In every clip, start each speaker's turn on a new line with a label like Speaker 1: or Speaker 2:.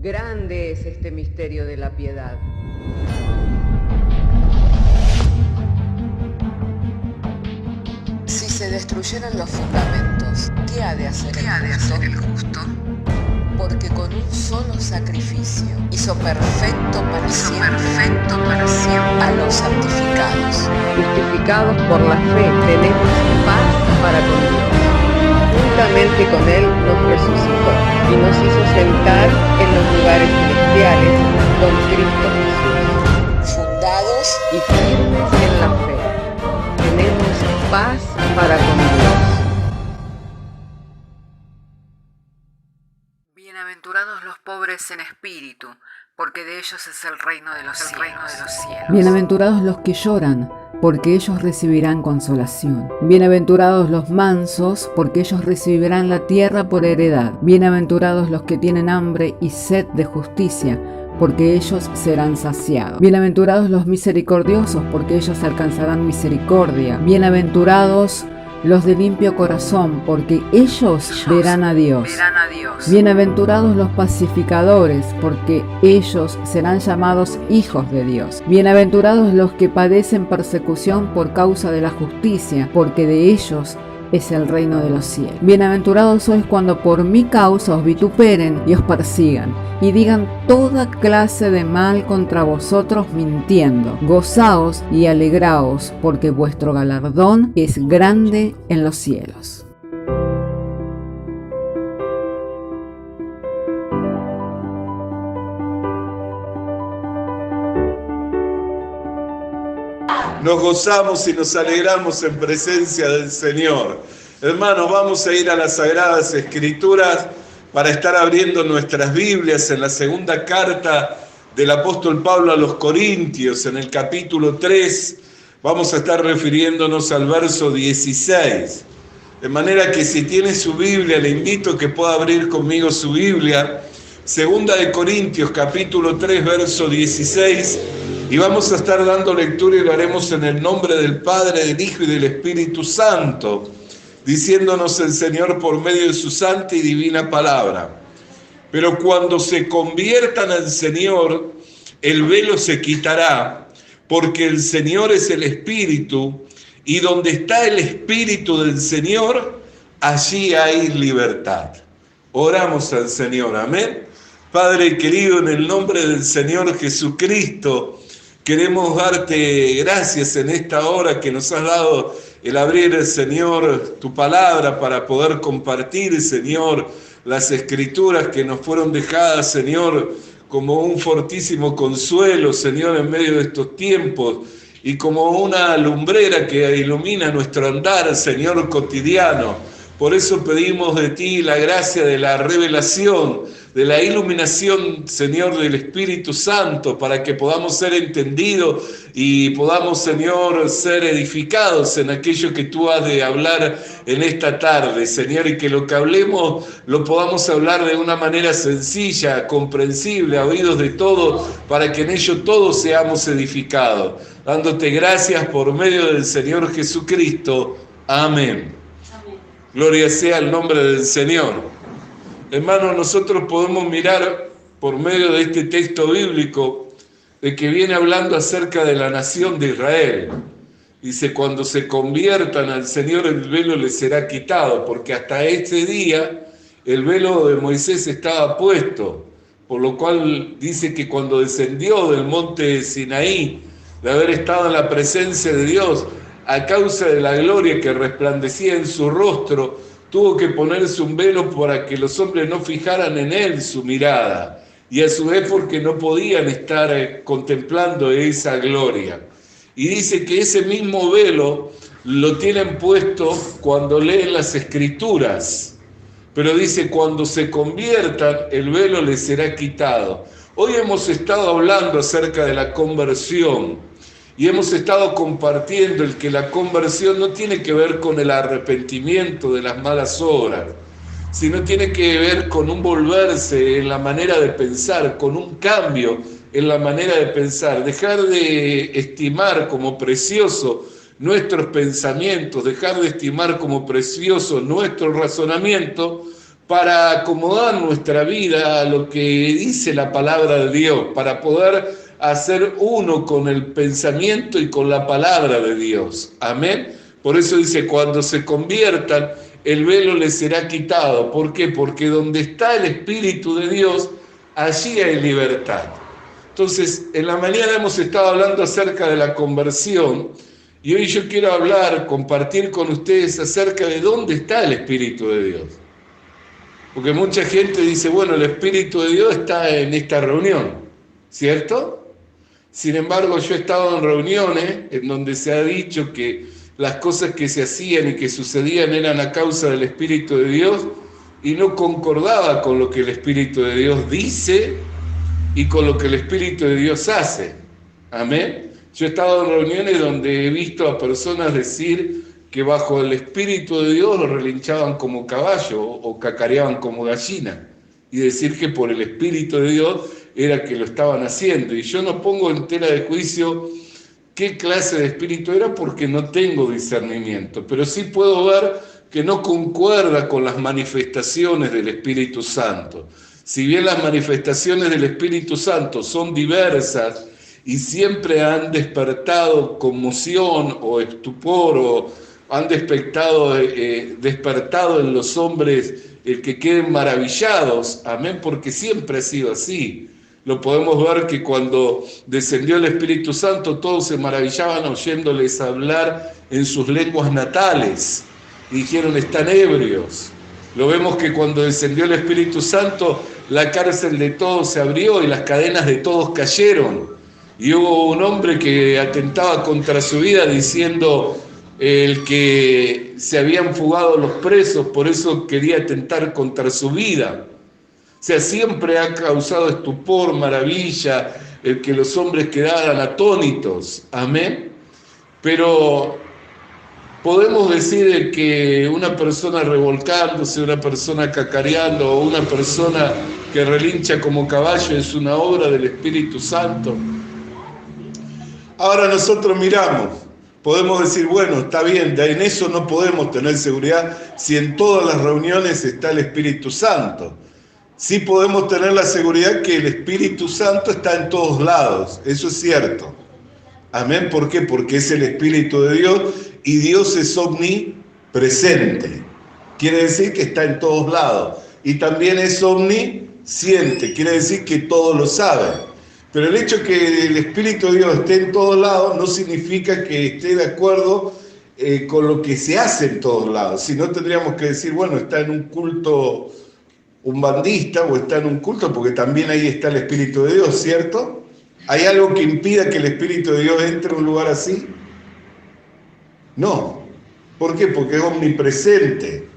Speaker 1: Grande es este misterio de la piedad.
Speaker 2: Si se destruyeran los fundamentos, ¿qué ha de hacer el justo? Porque con un solo sacrificio hizo perfecto para siempre a los santificados.
Speaker 1: Justificados por la fe, tenemos paz para con Dios. Juntamente con Él nos resucitó y nos hizo sentar en los lugares celestiales con Cristo Jesús.
Speaker 2: Fundados
Speaker 1: y firmes en la fe, tenemos paz para con Dios.
Speaker 3: Bienaventurados los pobres en espíritu, porque de ellos es el reino de los cielos.
Speaker 4: Bienaventurados los que lloran, porque ellos recibirán consolación. Bienaventurados los mansos, porque ellos recibirán la tierra por heredad. Bienaventurados los que tienen hambre y sed de justicia, porque ellos serán saciados. Bienaventurados los misericordiosos, porque ellos alcanzarán misericordia. Bienaventurados los de limpio corazón, porque ellos verán a Dios. Bienaventurados los pacificadores, porque ellos serán llamados hijos de Dios. Bienaventurados los que padecen persecución por causa de la justicia, porque de ellos es el reino de los cielos. Bienaventurados sois cuando por mi causa os vituperen y os persigan, y digan toda clase de mal contra vosotros mintiendo. Gozaos y alegraos, porque vuestro galardón es grande en los cielos.
Speaker 5: Nos gozamos y nos alegramos en presencia del Señor. Hermanos, vamos a ir a las Sagradas Escrituras para estar abriendo nuestras Biblias en la segunda carta del apóstol Pablo a los Corintios, en el capítulo 3. Vamos a estar refiriéndonos al verso 16. De manera que si tiene su Biblia, le invito a que pueda abrir conmigo su Biblia. Segunda de Corintios, capítulo 3, verso 16. Y vamos a estar dando lectura y lo haremos en el nombre del Padre, del Hijo y del Espíritu Santo, diciéndonos el Señor por medio de su santa y divina palabra. Pero cuando se conviertan al Señor, el velo se quitará, porque el Señor es el Espíritu, y donde está el Espíritu del Señor, allí hay libertad. Oramos al Señor, amén. Padre querido, en el nombre del Señor Jesucristo, queremos darte gracias en esta hora que nos has dado el abrir, Señor, tu palabra para poder compartir, Señor, las escrituras que nos fueron dejadas, Señor, como un fortísimo consuelo, Señor, en medio de estos tiempos y como una lumbrera que ilumina nuestro andar, Señor, cotidiano. Por eso pedimos de ti la gracia de la revelación, de la iluminación, Señor, del Espíritu Santo, para que podamos ser entendidos y podamos, Señor, ser edificados en aquello que tú has de hablar en esta tarde, Señor, y que lo que hablemos lo podamos hablar de una manera sencilla, comprensible, a oídos de todos, para que en ello todos seamos edificados. Dándote gracias por medio del Señor Jesucristo. Amén. Gloria sea el nombre del Señor. Hermanos, nosotros podemos mirar por medio de este texto bíblico de que viene hablando acerca de la nación de Israel. Dice, cuando se conviertan al Señor el velo les será quitado, porque hasta ese día el velo de Moisés estaba puesto, por lo cual dice que cuando descendió del monte Sinaí, de haber estado en la presencia de Dios, a causa de la gloria que resplandecía en su rostro, tuvo que ponerse un velo para que los hombres no fijaran en él su mirada, y a su vez porque no podían estar contemplando esa gloria. Y dice que ese mismo velo lo tienen puesto cuando leen las Escrituras, pero dice cuando se conviertan el velo les será quitado. Hoy hemos estado hablando acerca de la conversión, y hemos estado compartiendo el que la conversión no tiene que ver con el arrepentimiento de las malas obras, sino tiene que ver con un volverse en la manera de pensar, con un cambio en la manera de pensar, dejar de estimar como precioso nuestros pensamientos, dejar de estimar como precioso nuestro razonamiento, para acomodar nuestra vida a lo que dice la palabra de Dios, para poder hacer uno con el pensamiento y con la palabra de Dios. Amén. Por eso dice, cuando se conviertan, el velo les será quitado. ¿Por qué? Porque donde está el Espíritu de Dios, allí hay libertad. Entonces, en la mañana hemos estado hablando acerca de la conversión, y hoy yo quiero compartir con ustedes acerca de dónde está el Espíritu de Dios. Porque mucha gente dice, bueno, el Espíritu de Dios está en esta reunión, ¿cierto? Sin embargo, yo he estado en reuniones en donde se ha dicho que las cosas que se hacían y que sucedían eran a causa del Espíritu de Dios y no concordaba con lo que el Espíritu de Dios dice y con lo que el Espíritu de Dios hace. Amén. Yo he estado en reuniones donde he visto a personas decir que bajo el Espíritu de Dios lo relinchaban como caballo o cacareaban como gallina, y decir que por el Espíritu de Dios era que lo estaban haciendo. Y yo no pongo en tela de juicio qué clase de espíritu era porque no tengo discernimiento, pero sí puedo ver que no concuerda con las manifestaciones del Espíritu Santo. Si bien las manifestaciones del Espíritu Santo son diversas y siempre han despertado conmoción o estupor o han despertado en los hombres el que queden maravillados, amén, porque siempre ha sido así. Lo podemos ver que cuando descendió el Espíritu Santo todos se maravillaban oyéndoles hablar en sus lenguas natales y dijeron, están ebrios. Lo vemos que cuando descendió el Espíritu Santo la cárcel de todos se abrió y las cadenas de todos cayeron. Y hubo un hombre que atentaba contra su vida diciendo el que se habían fugado los presos, por eso quería atentar contra su vida. O sea, siempre ha causado estupor, maravilla, el que los hombres quedaran atónitos. Amén. Pero podemos decir que una persona revolcándose, una persona cacareando o una persona que relincha como caballo es una obra del Espíritu Santo. Ahora nosotros miramos, podemos decir, bueno, está bien, en eso no podemos tener seguridad si en todas las reuniones está el Espíritu Santo. Sí podemos tener la seguridad que el Espíritu Santo está en todos lados, eso es cierto. Amén, ¿por qué? Porque es el Espíritu de Dios y Dios es omnipresente. Quiere decir que está en todos lados. Y también es omnisciente, quiere decir que todo lo sabe. Pero el hecho que el Espíritu de Dios esté en todos lados no significa que esté de acuerdo con lo que se hace en todos lados. Si no, tendríamos que decir, bueno, está en un culto umbandista o está en un culto, porque también ahí está el Espíritu de Dios, ¿cierto? ¿Hay algo que impida que el Espíritu de Dios entre a un lugar así? No. ¿Por qué? Porque es omnipresente.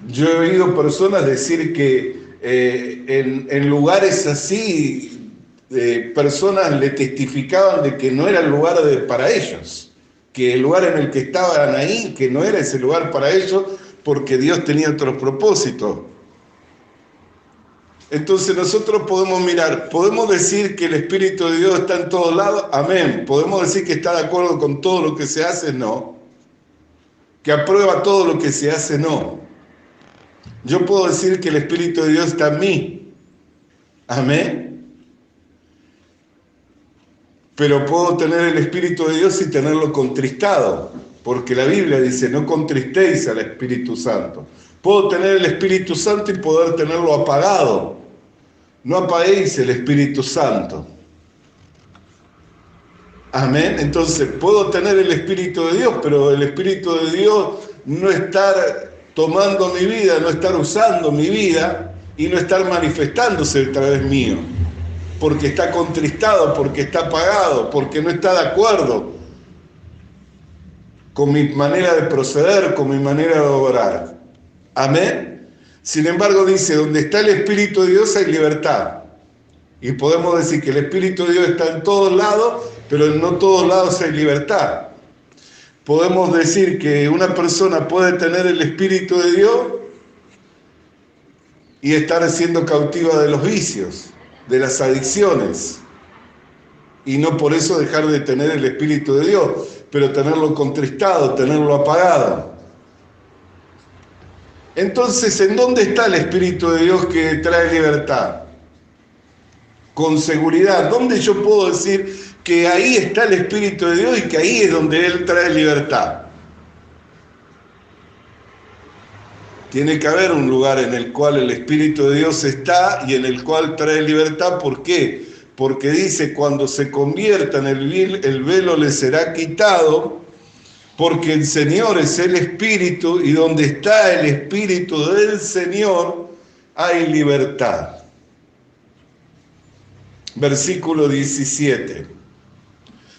Speaker 5: Yo he oído personas decir que en lugares así, personas le testificaban de que no era el lugar para ellos, que el lugar en el que estaban ahí, que no era ese lugar para ellos, porque Dios tenía otros propósitos. Entonces nosotros podemos mirar, podemos decir que el Espíritu de Dios está en todos lados, amén. Podemos decir que está de acuerdo con todo lo que se hace, no. Que aprueba todo lo que se hace, no. Yo puedo decir que el Espíritu de Dios está en mí, amén. Pero puedo tener el Espíritu de Dios y tenerlo contristado, porque la Biblia dice, no contristéis al Espíritu Santo. Puedo tener el Espíritu Santo y poder tenerlo apagado. No apaguéis el Espíritu Santo. Amén. Entonces, puedo tener el Espíritu de Dios, pero el Espíritu de Dios no estar tomando mi vida, no estar usando mi vida y no estar manifestándose a través mío. Porque está contristado, porque está apagado, porque no está de acuerdo con mi manera de proceder, con mi manera de obrar. Amén. Sin embargo, dice, donde está el Espíritu de Dios hay libertad. Y podemos decir que el Espíritu de Dios está en todos lados, pero en no todos lados hay libertad. Podemos decir que una persona puede tener el Espíritu de Dios y estar siendo cautiva de los vicios, de las adicciones, y no por eso dejar de tener el Espíritu de Dios, pero tenerlo contristado, tenerlo apagado. Entonces, ¿en dónde está el Espíritu de Dios que trae libertad? Con seguridad. ¿Dónde yo puedo decir que ahí está el Espíritu de Dios y que ahí es donde Él trae libertad? Tiene que haber un lugar en el cual el Espíritu de Dios está y en el cual trae libertad. ¿Por qué? Porque dice, cuando se conviertan, el velo les será quitado, porque el Señor es el Espíritu, y donde está el Espíritu del Señor hay libertad. Versículo 17.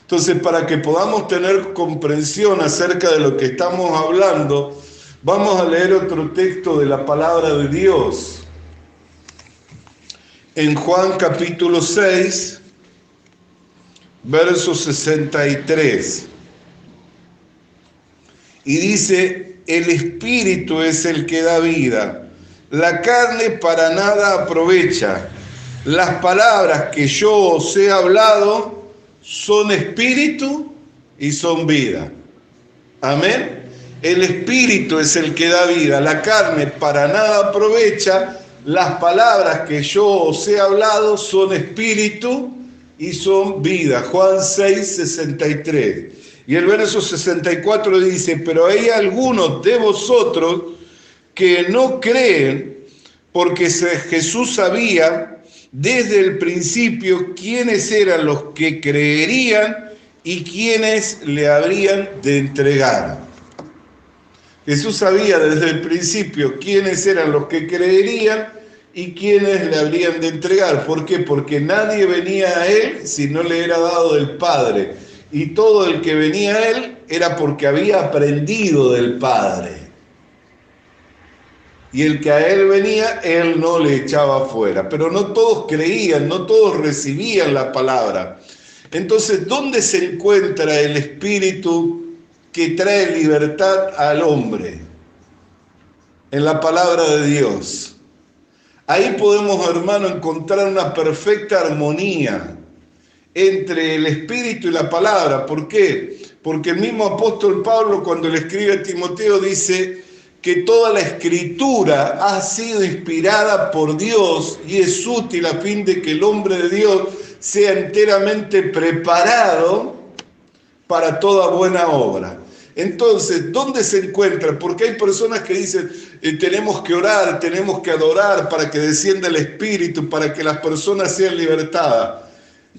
Speaker 5: Entonces, para que podamos tener comprensión acerca de lo que estamos hablando, vamos a leer otro texto de la palabra de Dios. En Juan capítulo 6, verso 63. Y dice, el Espíritu es el que da vida, la carne para nada aprovecha. Las palabras que yo os he hablado son espíritu y son vida. Amén. El Espíritu es el que da vida, la carne para nada aprovecha. Las palabras que yo os he hablado son espíritu y son vida. Juan 6, 63. Y el verso 64 dice, pero hay algunos de vosotros que no creen, porque Jesús sabía desde el principio quiénes eran los que creerían y quiénes le habrían de entregar. Jesús sabía desde el principio quiénes eran los que creerían y quiénes le habrían de entregar. ¿Por qué? Porque nadie venía a Él si no le era dado del Padre. Y todo el que venía a Él era porque había aprendido del Padre. Y el que a Él venía, Él no le echaba fuera. Pero no todos creían, no todos recibían la palabra. Entonces, ¿dónde se encuentra el Espíritu que trae libertad al hombre? En la palabra de Dios. Ahí podemos, hermano, encontrar una perfecta armonía entre el Espíritu y la palabra. ¿Por qué? Porque el mismo apóstol Pablo, cuando le escribe a Timoteo, dice que toda la Escritura ha sido inspirada por Dios y es útil a fin de que el hombre de Dios sea enteramente preparado para toda buena obra. Entonces, ¿dónde se encuentra? Porque hay personas que dicen, tenemos que orar, tenemos que adorar para que descienda el Espíritu, para que las personas sean libertadas.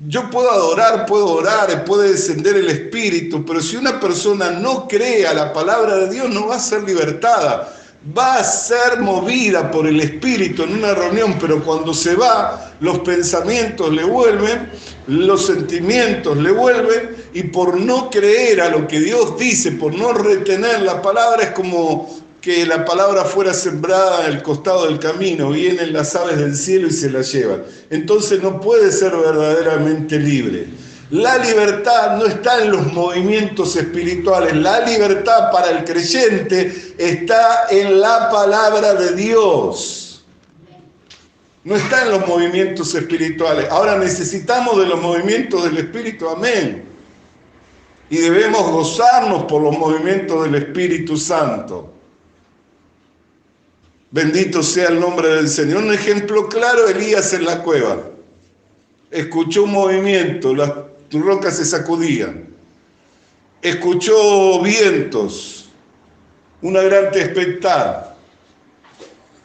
Speaker 5: Yo puedo adorar, puedo orar, puede descender el Espíritu, pero si una persona no cree a la palabra de Dios, no va a ser libertada. Va a ser movida por el Espíritu en una reunión, pero cuando se va, los pensamientos le vuelven, los sentimientos le vuelven, y por no creer a lo que Dios dice, por no retener la palabra, es como que la palabra fuera sembrada en el costado del camino, vienen las aves del cielo y se la llevan. Entonces no puede ser verdaderamente libre. La libertad no está en los movimientos espirituales, la libertad para el creyente está en la palabra de Dios. No está en los movimientos espirituales. Ahora necesitamos de los movimientos del Espíritu, amén. Y debemos gozarnos por los movimientos del Espíritu Santo. Bendito sea el nombre del Señor. Un ejemplo claro, Elías en la cueva. Escuchó un movimiento, las rocas se sacudían. Escuchó vientos, una gran tempestad,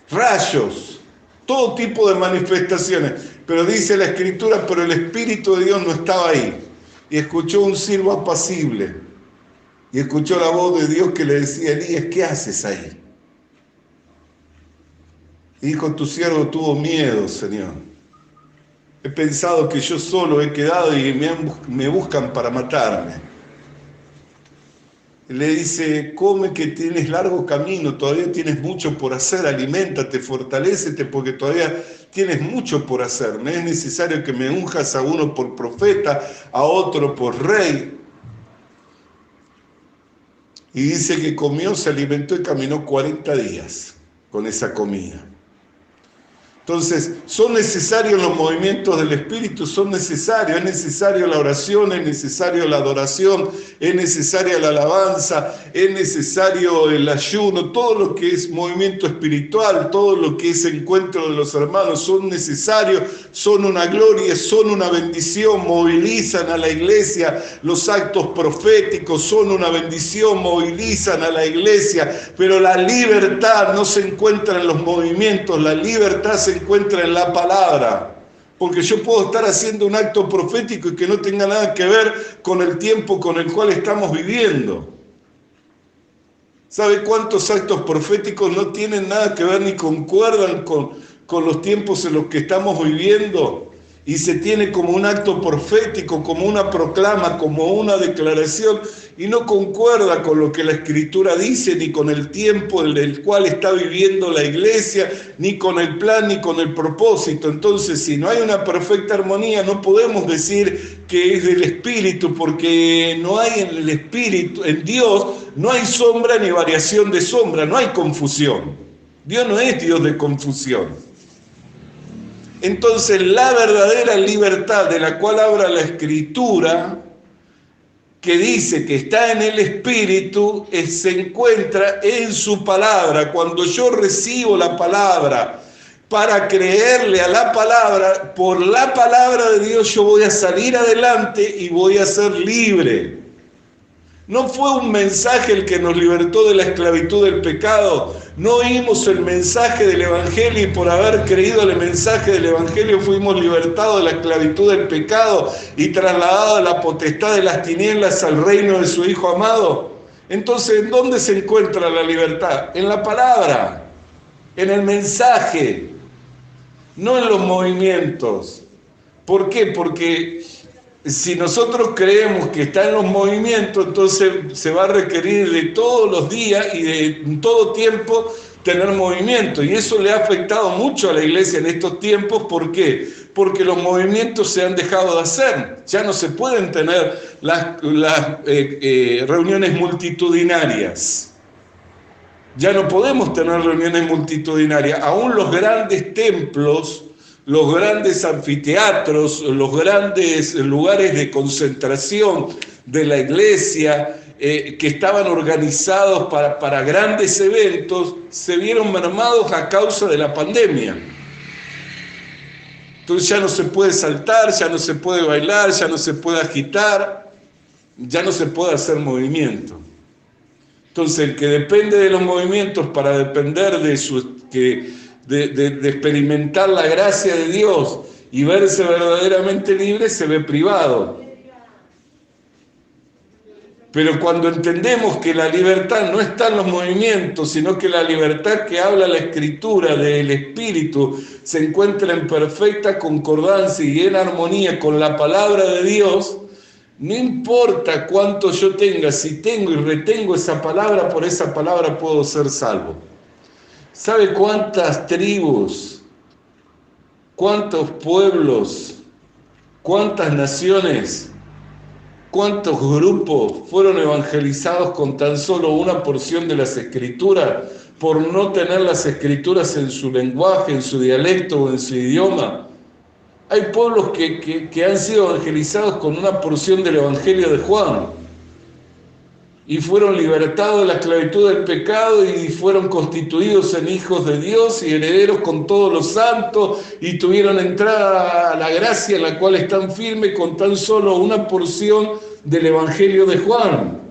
Speaker 5: rayos, todo tipo de manifestaciones. Pero dice la Escritura, pero el Espíritu de Dios no estaba ahí. Y escuchó un silbo apacible. Y escuchó la voz de Dios que le decía, Elías, ¿qué haces ahí? Y dijo, tu siervo tuvo miedo, Señor. He pensado que yo solo he quedado y me buscan para matarme. Le dice, come que tienes largo camino, todavía tienes mucho por hacer, aliméntate, fortalécete porque todavía tienes mucho por hacer. No es necesario que me unjas a uno por profeta, a otro por rey. Y dice que comió, se alimentó y caminó 40 días con esa comida. Entonces, son necesarios los movimientos del Espíritu, son necesarios, es necesario la oración, es necesario la adoración, es necesaria la alabanza, es necesario el ayuno, todo lo que es movimiento espiritual, todo lo que es encuentro de los hermanos, son necesarios, son una gloria, son una bendición, movilizan a la iglesia, los actos proféticos son una bendición, movilizan a la iglesia, pero la libertad no se encuentra en los movimientos, la libertad se encuentra en la palabra, porque yo puedo estar haciendo un acto profético y que no tenga nada que ver con el tiempo con el cual estamos viviendo. ¿Sabe cuántos actos proféticos no tienen nada que ver ni concuerdan con los tiempos en los que estamos viviendo? Y se tiene como un acto profético, como una proclama, como una declaración, y no concuerda con lo que la Escritura dice, ni con el tiempo en el cual está viviendo la iglesia, ni con el plan, ni con el propósito. Entonces, si no hay una perfecta armonía, no podemos decir que es del Espíritu, porque no hay en el Espíritu, en Dios, no hay sombra ni variación de sombra, no hay confusión. Dios no es Dios de confusión. Entonces, la verdadera libertad de la cual habla la Escritura, que dice que está en el Espíritu, se encuentra en su palabra. Cuando yo recibo la palabra para creerle a la palabra, por la palabra de Dios yo voy a salir adelante y voy a ser libre. No fue un mensaje el que nos libertó de la esclavitud del pecado. No oímos el mensaje del Evangelio y por haber creído el mensaje del Evangelio fuimos libertados de la esclavitud del pecado y trasladados de la potestad de las tinieblas al reino de su Hijo amado. Entonces, ¿en dónde se encuentra la libertad? En la palabra, en el mensaje, no en los movimientos. ¿Por qué? Porque si nosotros creemos que está en los movimientos, entonces se va a requerir de todos los días y de todo tiempo tener movimiento. Y eso le ha afectado mucho a la iglesia en estos tiempos. ¿Por qué? Porque los movimientos se han dejado de hacer. Ya no se pueden tener las reuniones multitudinarias. Ya no podemos tener reuniones multitudinarias. Aún los grandes templos, los grandes anfiteatros, los grandes lugares de concentración de la iglesia que estaban organizados para grandes eventos, se vieron mermados a causa de la pandemia. Entonces ya no se puede saltar, ya no se puede bailar, ya no se puede agitar, ya no se puede hacer movimiento. Entonces el que depende de los movimientos para depender de experimentar la gracia de Dios y verse verdaderamente libre, se ve privado. Pero cuando entendemos que la libertad no está en los movimientos, sino que la libertad que habla la Escritura del Espíritu se encuentra en perfecta concordancia y en armonía con la palabra de Dios, no importa cuánto yo tenga, si tengo y retengo esa palabra, por esa palabra puedo ser salvo. ¿Sabe cuántas tribus, cuántos pueblos, cuántas naciones, cuántos grupos fueron evangelizados con tan solo una porción de las Escrituras por no tener las Escrituras en su lenguaje, en su dialecto o en su idioma? Hay pueblos que han sido evangelizados con una porción del Evangelio de Juan y fueron libertados de la esclavitud del pecado y fueron constituidos en hijos de Dios y herederos con todos los santos y tuvieron entrada a la gracia en la cual están firmes con tan solo una porción del Evangelio de Juan.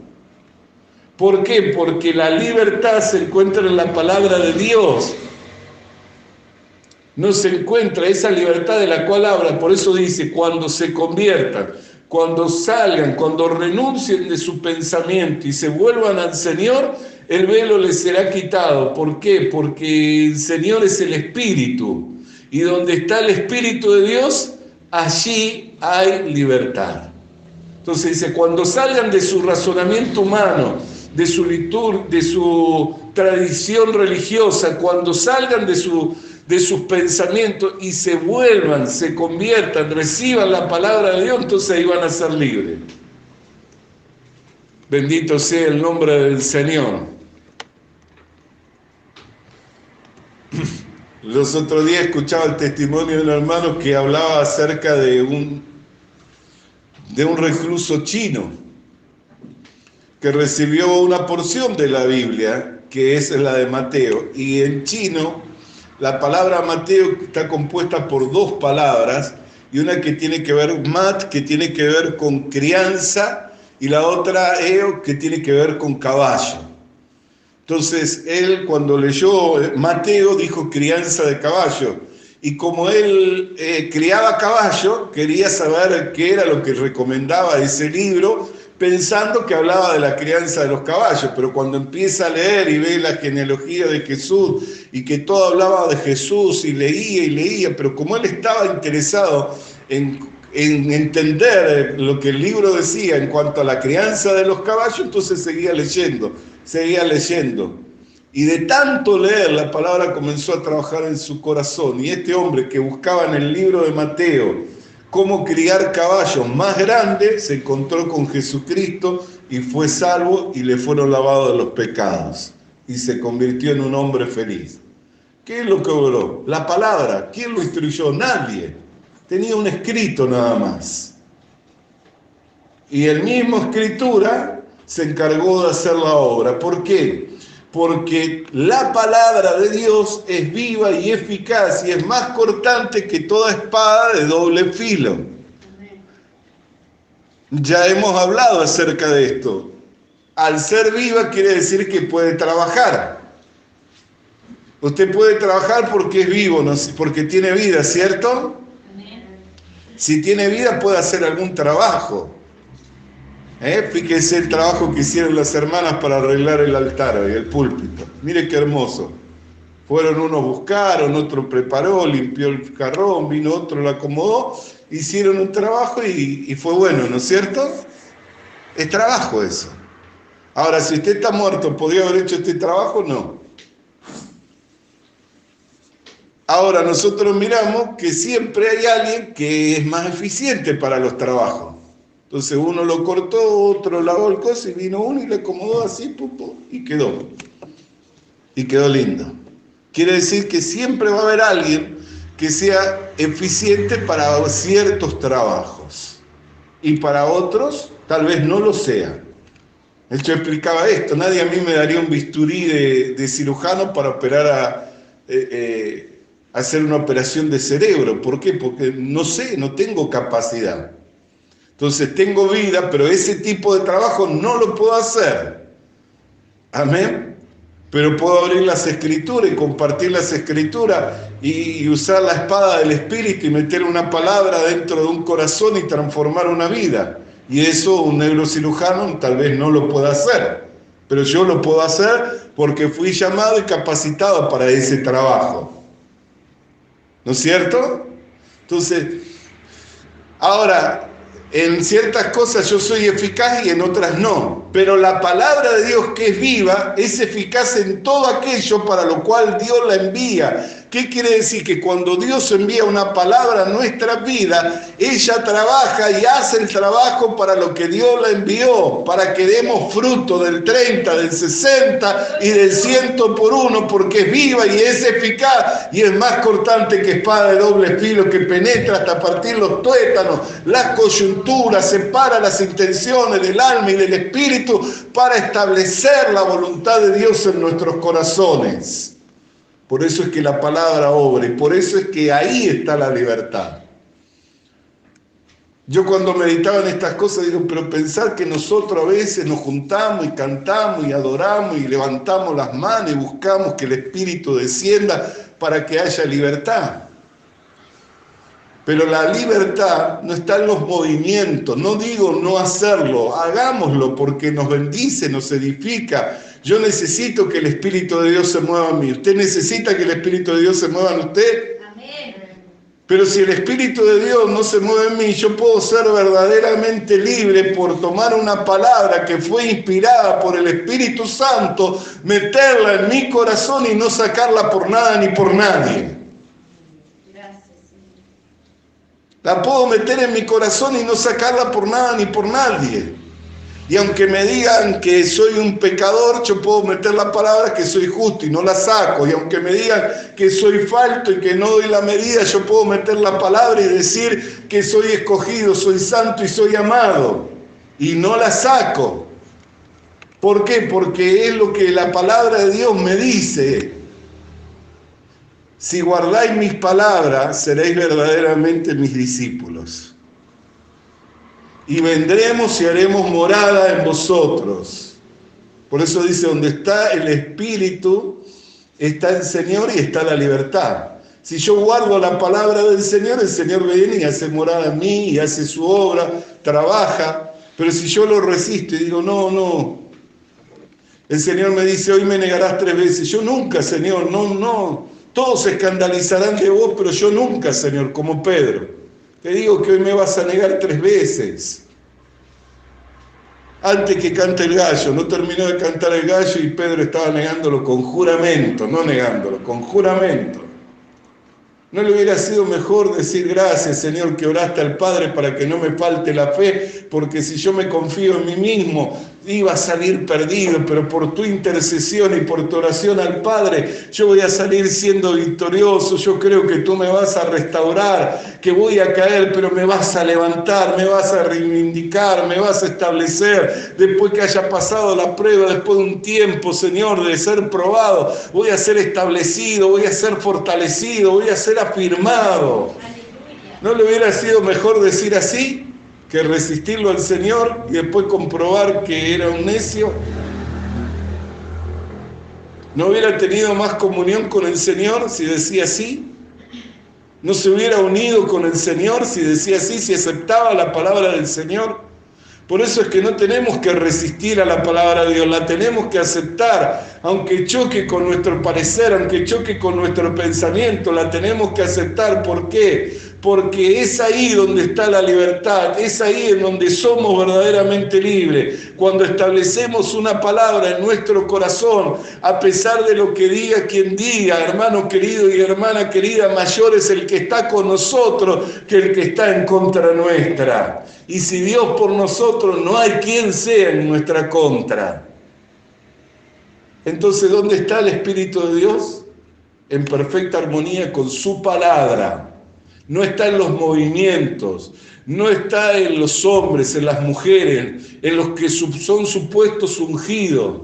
Speaker 5: ¿Por qué? Porque la libertad se encuentra en la palabra de Dios. No se encuentra esa libertad de la cual habla. Por eso dice, cuando se conviertan, cuando salgan, cuando renuncien de su pensamiento y se vuelvan al Señor, el velo les será quitado. ¿Por qué? Porque el Señor es el Espíritu. Y donde está el Espíritu de Dios, allí hay libertad. Entonces dice, cuando salgan de su razonamiento humano, de su liturgia, de su tradición religiosa, cuando salgan de sus pensamientos y se vuelvan, se conviertan, reciban la palabra de Dios, entonces ahí van a ser libres. Bendito sea el nombre del Señor. Los otros días escuchaba el testimonio de un hermano que hablaba acerca de un recluso chino que recibió una porción de la Biblia, que es la de Mateo. Y en chino, la palabra Mateo está compuesta por dos palabras, y una que tiene que ver, mat, que tiene que ver con crianza, y la otra, eo, que tiene que ver con caballo. Entonces, él cuando leyó Mateo dijo crianza de caballo. Y como él criaba caballo, quería saber qué era lo que recomendaba ese libro, pensando que hablaba de la crianza de los caballos. Pero cuando empieza a leer y ve la genealogía de Jesús y que todo hablaba de Jesús y leía, pero como él estaba interesado en entender lo que el libro decía en cuanto a la crianza de los caballos, entonces seguía leyendo. Y de tanto leer, la palabra comenzó a trabajar en su corazón. Y este hombre que buscaba en el libro de Mateo cómo criar caballos más grandes, se encontró con Jesucristo y fue salvo y le fueron lavados los pecados. Y se convirtió en un hombre feliz. ¿Qué es lo que obró? La palabra. ¿Quién lo instruyó? Nadie. Tenía un escrito nada más. Y el mismo escritura se encargó de hacer la obra. ¿Por qué? Porque la palabra de Dios es viva y eficaz y es más cortante que toda espada de doble filo. Ya hemos hablado acerca de esto. Al ser viva quiere decir que puede trabajar. Usted puede trabajar porque es vivo, ¿no? Porque tiene vida, ¿cierto? Si tiene vida puede hacer algún trabajo. Fíjese el trabajo que hicieron las hermanas para arreglar el altar y el púlpito. Mire qué hermoso. Fueron unos buscaron, otro preparó, limpió el jarrón, vino otro, lo acomodó, hicieron un trabajo y fue bueno, ¿no es cierto? Es trabajo eso. Ahora, si usted está muerto, ¿podría haber hecho este trabajo? No. Ahora, nosotros miramos que siempre hay alguien que es más eficiente para los trabajos. Entonces uno lo cortó, otro lavó el coso y vino uno y le acomodó así, y quedó. Y quedó lindo. Quiere decir que siempre va a haber alguien que sea eficiente para ciertos trabajos. Y para otros, tal vez no lo sea. Yo explicaba esto, nadie a mí me daría un bisturí de cirujano para operar hacer una operación de cerebro. ¿Por qué? Porque no sé, no tengo capacidad. Entonces tengo vida, pero ese tipo de trabajo no lo puedo hacer. Amén. Pero puedo abrir las escrituras y compartir las escrituras y usar la espada del Espíritu y meter una palabra dentro de un corazón y transformar una vida. Y eso un neurocirujano tal vez no lo pueda hacer. Pero yo lo puedo hacer porque fui llamado y capacitado para ese trabajo. ¿No es cierto? Entonces, ahora, en ciertas cosas yo soy eficaz y en otras no. Pero la palabra de Dios que es viva es eficaz en todo aquello para lo cual Dios la envía. ¿Qué quiere decir? Que cuando Dios envía una palabra a nuestra vida, ella trabaja y hace el trabajo para lo que Dios la envió, para que demos fruto del 30, del 60 y del 100 por uno, porque es viva y es eficaz y es más cortante que espada de doble filo que penetra hasta partir los tuétanos, las coyunturas, separa las intenciones del alma y del espíritu para establecer la voluntad de Dios en nuestros corazones. Por eso es que la palabra obra y por eso es que ahí está la libertad. Yo cuando meditaba en estas cosas digo, pero pensar que nosotros a veces nos juntamos y cantamos y adoramos y levantamos las manos y buscamos que el Espíritu descienda para que haya libertad. Pero la libertad no está en los movimientos, no digo no hacerlo, hagámoslo porque nos bendice, nos edifica. Yo necesito que el Espíritu de Dios se mueva en mí. ¿Usted necesita que el Espíritu de Dios se mueva en usted? Amén. Pero si el Espíritu de Dios no se mueve en mí, yo puedo ser verdaderamente libre por tomar una palabra que fue inspirada por el Espíritu Santo, meterla en mi corazón y no sacarla por nada ni por nadie. La puedo meter en mi corazón y no sacarla por nada ni por nadie. Y aunque me digan que soy un pecador, yo puedo meter la palabra que soy justo y no la saco. Y aunque me digan que soy falto y que no doy la medida, yo puedo meter la palabra y decir que soy escogido, soy santo y soy amado. Y no la saco. ¿Por qué? Porque es lo que la palabra de Dios me dice. Si guardáis mis palabras, seréis verdaderamente mis discípulos. Y vendremos y haremos morada en vosotros. Por eso dice, donde está el Espíritu, está el Señor y está la libertad. Si yo guardo la palabra del Señor, el Señor viene y hace morada en mí y hace su obra, trabaja. Pero si yo lo resisto y digo, no, el Señor me dice, hoy me negarás 3 veces. Yo nunca, Señor, no. Todos se escandalizarán de vos, pero yo nunca, Señor, como Pedro. Te digo que hoy me vas a negar 3 veces. Antes que cante el gallo, no terminó de cantar el gallo y Pedro estaba negándolo con juramento, no negándolo, con juramento. ¿No le hubiera sido mejor decir gracias, Señor, que oraste al Padre para que no me falte la fe? Porque si yo me confío en mí mismo, iba a salir perdido, pero por tu intercesión y por tu oración al Padre, yo voy a salir siendo victorioso. Yo creo que tú me vas a restaurar, que voy a caer, pero me vas a levantar, me vas a reivindicar, me vas a establecer. Después que haya pasado la prueba, después de un tiempo, Señor, de ser probado, voy a ser establecido, voy a ser fortalecido, voy a ser afirmado. ¿No le hubiera sido mejor decir así que resistirlo al Señor y después comprobar que era un necio? ¿No hubiera tenido más comunión con el Señor si decía así? ¿No se hubiera unido con el Señor si decía así, si aceptaba la palabra del Señor? Por eso es que no tenemos que resistir a la palabra de Dios, la tenemos que aceptar, aunque choque con nuestro parecer, aunque choque con nuestro pensamiento, la tenemos que aceptar. ¿Por qué? Porque es ahí donde está la libertad, es ahí en donde somos verdaderamente libres. Cuando establecemos una palabra en nuestro corazón, a pesar de lo que diga quien diga, hermano querido y hermana querida, mayor es el que está con nosotros que el que está en contra nuestra. Y si Dios por nosotros, no hay quien sea en nuestra contra. Entonces, ¿dónde está el Espíritu de Dios? En perfecta armonía con su palabra. No está en los movimientos, no está en los hombres, en las mujeres, en los que son supuestos ungidos.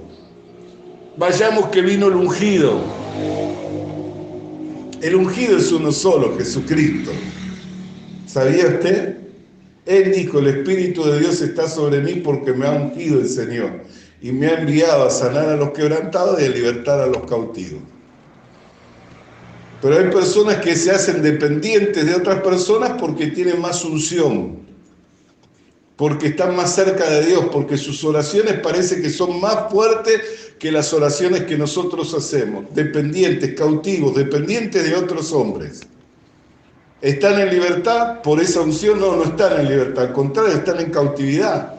Speaker 5: Vayamos que vino el ungido. El ungido es uno solo, Jesucristo. ¿Sabía usted? Él dijo, el Espíritu de Dios está sobre mí porque me ha ungido el Señor y me ha enviado a sanar a los quebrantados y a libertar a los cautivos. Pero hay personas que se hacen dependientes de otras personas porque tienen más unción, porque están más cerca de Dios, porque sus oraciones parece que son más fuertes que las oraciones que nosotros hacemos. Dependientes, cautivos, dependientes de otros hombres. ¿Están en libertad por esa unción? No, no están en libertad, al contrario, están en cautividad.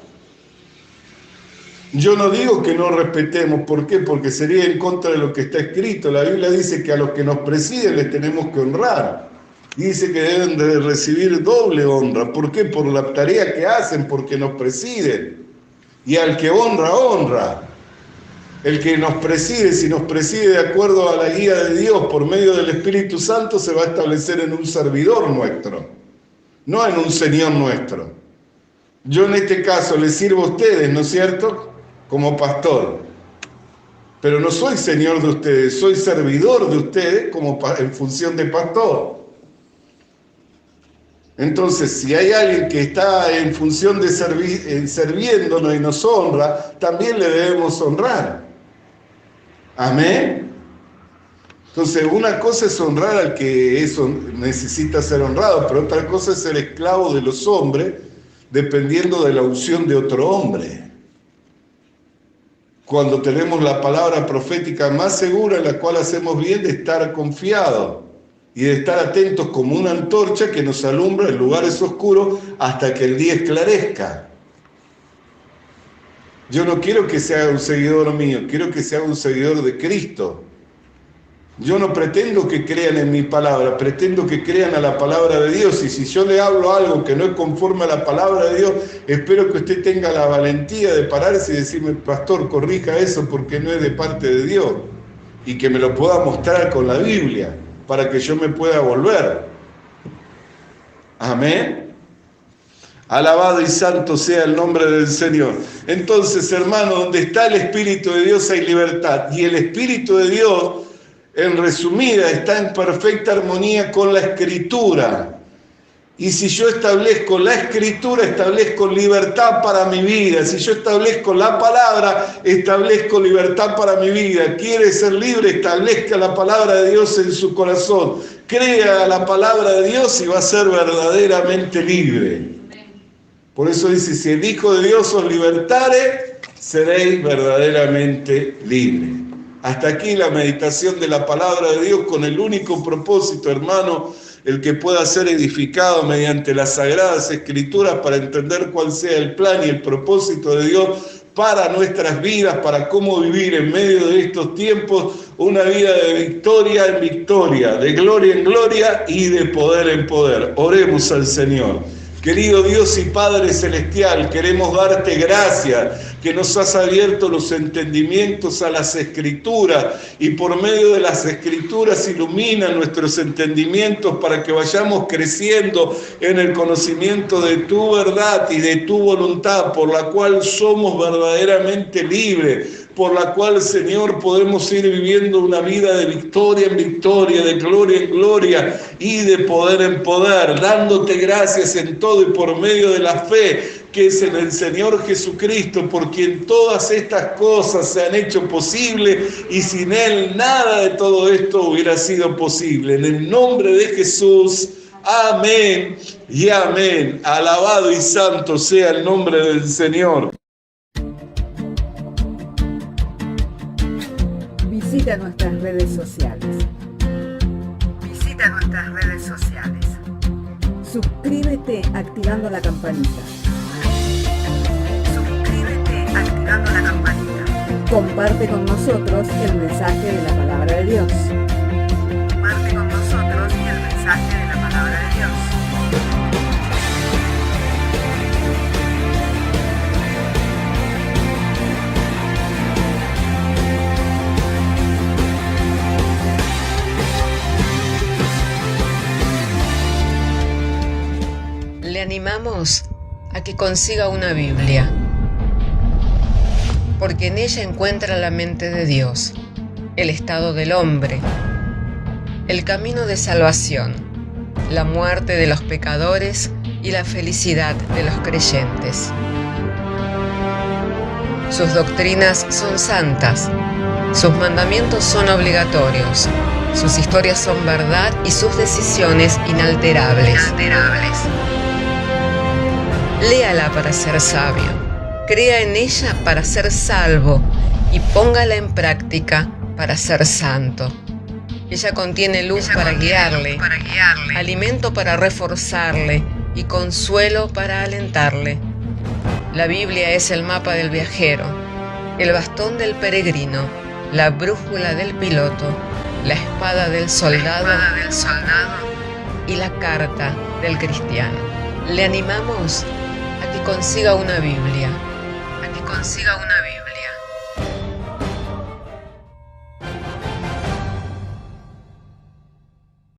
Speaker 5: Yo no digo que no respetemos, ¿por qué? Porque sería en contra de lo que está escrito. La Biblia dice que a los que nos presiden les tenemos que honrar. Y dice que deben de recibir doble honra. ¿Por qué? Por la tarea que hacen, porque nos presiden. Y al que honra, honra. El que nos preside, si nos preside de acuerdo a la guía de Dios por medio del Espíritu Santo, se va a establecer en un servidor nuestro, no en un Señor nuestro. Yo en este caso les sirvo a ustedes, ¿no es cierto?, como pastor. Pero no soy Señor de ustedes, soy servidor de ustedes en función de pastor. Entonces, si hay alguien que está en función de sirviéndonos y nos honra, también le debemos honrar. Amén. Entonces, una cosa es honrar al que necesita ser honrado, pero otra cosa es ser esclavo de los hombres, dependiendo de la unción de otro hombre. Cuando tenemos la palabra profética más segura, en la cual hacemos bien de estar confiados y de estar atentos como una antorcha que nos alumbra en lugares oscuros hasta que el día esclarezca. Yo no quiero que se haga un seguidor mío, quiero que se haga un seguidor de Cristo. Yo no pretendo que crean en mi palabra, pretendo que crean a la palabra de Dios. Y si yo le hablo algo que no es conforme a la palabra de Dios, espero que usted tenga la valentía de pararse y decirme, pastor, corrija eso porque no es de parte de Dios. Y que me lo pueda mostrar con la Biblia, para que yo me pueda volver. Amén. Alabado y santo sea el nombre del Señor. Entonces, hermano, donde está el Espíritu de Dios hay libertad. Y el Espíritu de Dios, en resumida, está en perfecta armonía con la Escritura. Y si yo establezco la Escritura, establezco libertad para mi vida. Si yo establezco la palabra, establezco libertad para mi vida. ¿Quiere ser libre? Establezca la palabra de Dios en su corazón. Crea la palabra de Dios y va a ser verdaderamente libre. Por eso dice, si el Hijo de Dios os libertare, seréis verdaderamente libres. Hasta aquí la meditación de la palabra de Dios con el único propósito, hermano, el que pueda ser edificado mediante las Sagradas Escrituras para entender cuál sea el plan y el propósito de Dios para nuestras vidas, para cómo vivir en medio de estos tiempos una vida de victoria en victoria, de gloria en gloria y de poder en poder. Oremos al Señor. Querido Dios y Padre Celestial, queremos darte gracias que nos has abierto los entendimientos a las Escrituras y por medio de las Escrituras ilumina nuestros entendimientos para que vayamos creciendo en el conocimiento de tu verdad y de tu voluntad, por la cual somos verdaderamente libres, por la cual, Señor, podemos ir viviendo una vida de victoria en victoria, de gloria en gloria y de poder en poder, dándote gracias en todo y por medio de la fe que es en el Señor Jesucristo, por quien todas estas cosas se han hecho posibles y sin Él nada de todo esto hubiera sido posible. En el nombre de Jesús, amén y amén. Alabado y santo sea el nombre del Señor.
Speaker 4: Visita nuestras redes sociales.
Speaker 3: Visita nuestras redes sociales.
Speaker 4: Suscríbete activando la campanita.
Speaker 3: Suscríbete activando la campanita.
Speaker 4: Comparte con nosotros el mensaje de la palabra de Dios.
Speaker 3: Comparte con nosotros el mensaje de la palabra de Dios.
Speaker 2: Le animamos a que consiga una Biblia, porque en ella encuentra la mente de Dios, el estado del hombre, el camino de salvación, la muerte de los pecadores y la felicidad de los creyentes. Sus doctrinas son santas, sus mandamientos son obligatorios, sus historias son verdad y sus decisiones inalterables. Léala para ser sabio, crea en ella para ser salvo y póngala en práctica para ser santo. Ella contiene luz para guiarle, alimento para reforzarle y consuelo para alentarle. La Biblia es el mapa del viajero, el bastón del peregrino, la brújula del piloto, la espada del soldado y la carta del cristiano. Le animamos a que consiga una Biblia,